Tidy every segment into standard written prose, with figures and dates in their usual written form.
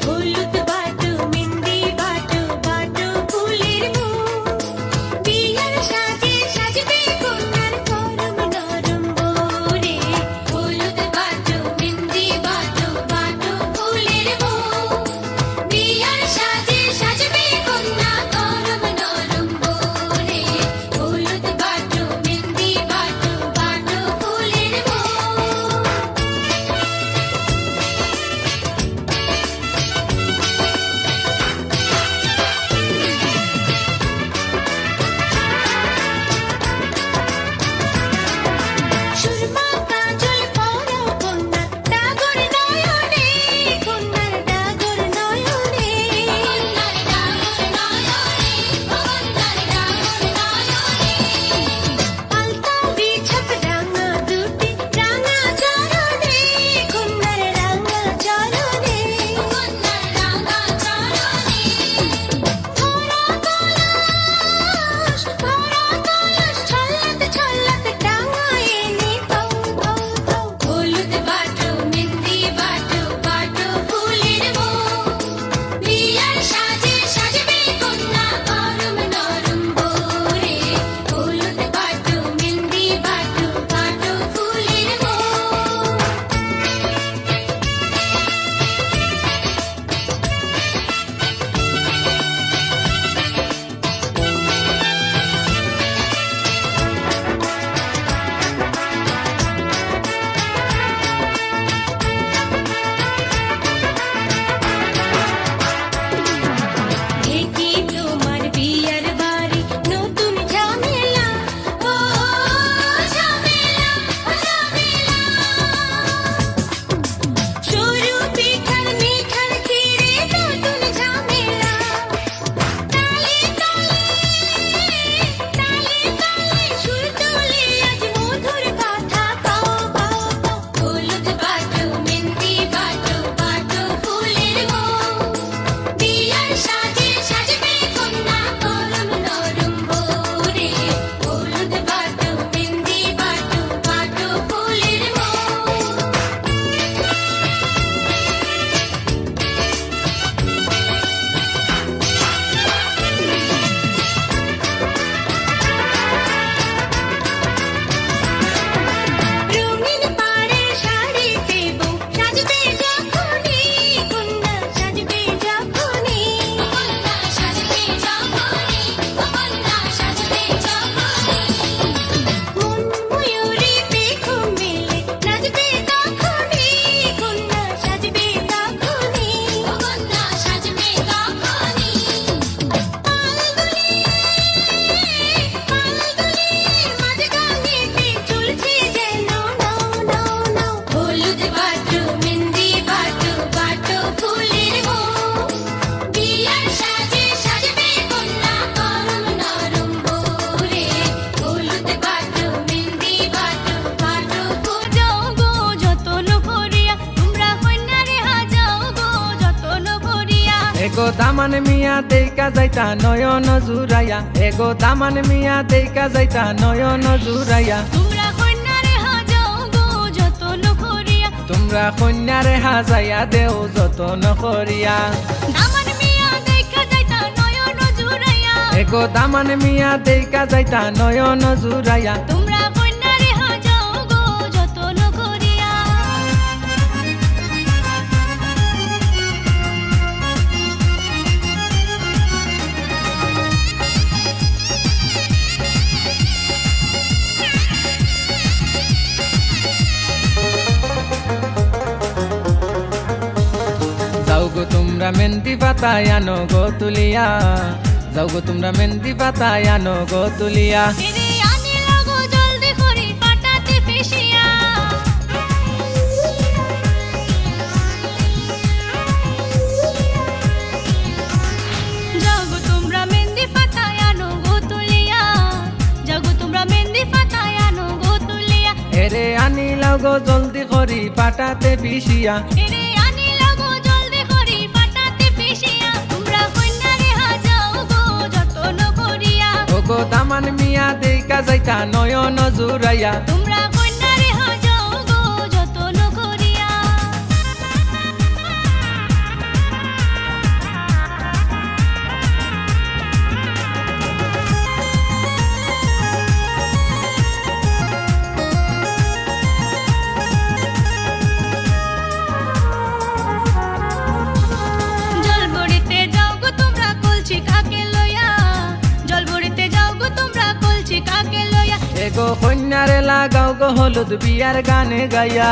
হলুদ বাটু এগো দামান মিয়া দেইকা যাইতা নয়ন জুরাইয়া, এগো দামান মিয়া দেইকা যাইতা নয়ন জুরাইয়া। তোমরা কন্যারে হাজাও গো যতন করিয়া, তোমরা কন্যারে হাজাইয়া দেও যতন করিয়া। দামান মিয়া দেখা যাইতা নয়ন জুড়াইয়া, এগো দামান মিয়া দেইকা যাইতা নয়ন জুরাইয়া। তোমরা কন্যারে হাজাও গো যতন করিয়া। যাও গো তোমরা মেহেন্দি পাতায় আনো গো তুলিয়া, যাও গো তোমরা মেহেন্দি পাতায় আনো গো তুলিয়া। এরে আনিলা গো জলদি করে পাটাতে ফেসিয়া, যাও গো তোমরা মেহেন্দি পাতায় আনো গো তুলিয়া, যাও গো তোমরা মেহেন্দি পাতায় আনো গো তুলিয়া। এরে আনিলাও গো জলদি করি পাটাতে পিসিয়া। এরে আনিলা গো জলদি করে পাটাতে ফেসিয়া, তোমরা কন্যারে হাজাও গো যতন করিয়া। ওগো দামান মিয়া দেইকা যাইতা নয়ন জুরাইয়া। তোমরা কন্যারে হাজাও গো যতন করিয়া। জলবড়িতে যাও গো তোমরা কলছি কাকে লইয়া, জলবড়িতে যাও গো তোমরা কলছি কাকে লইয়া। এগো কন্যারে লাগাও গো হলুদ বিয়ার গানে গাইয়া।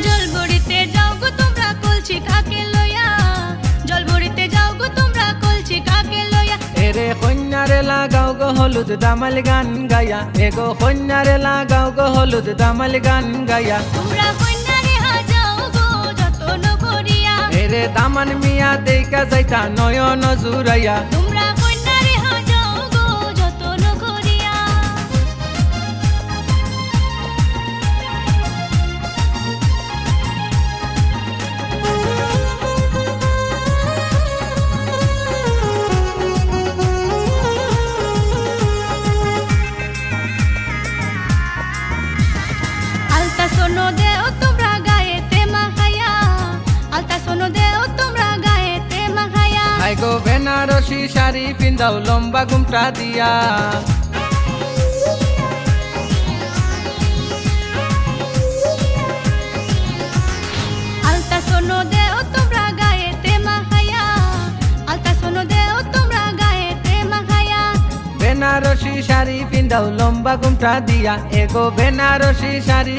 জলবড়িতে যাও গো তোমরা কলছি কাকে লইয়া, জলবড়িতে যাও গো তোমরা কলছি কাকে লইয়া। এরে কন্যারে লাগাও গো হলুদ দামাল গান গাইয়া। এগো কন্যারে লাগাও গো হলুদ দামাল গান গাইয়া। তোমরা কন্যারে হাজাও গো যতন করিয়া, এরে দামান মিয়া দেইকা যাইতা নয়ন জুরাইয়া। তোমরা কন্যারে হাজাও গো যতন করিয়া। আলতা সোনো দেও তোমরা গায়েতে মাখাইয়া, আলতা সোনো দেও তোমরা গায়েতে মাখাইয়া। হাই গো বেনারসি শাড়ি পিন্দাও লম্বা ঘুমটা দিয়া। আলতা সোনো দেও তোমরা গায়েতে মাখাইয়া, আলতা সোনো দেও তোমরা গায়েতে মাখাইয়া। বেনারসি শাড়ি পিন্দাও লম্বা ঘুমটা দিয়া। এগো বেনারসি শাড়ি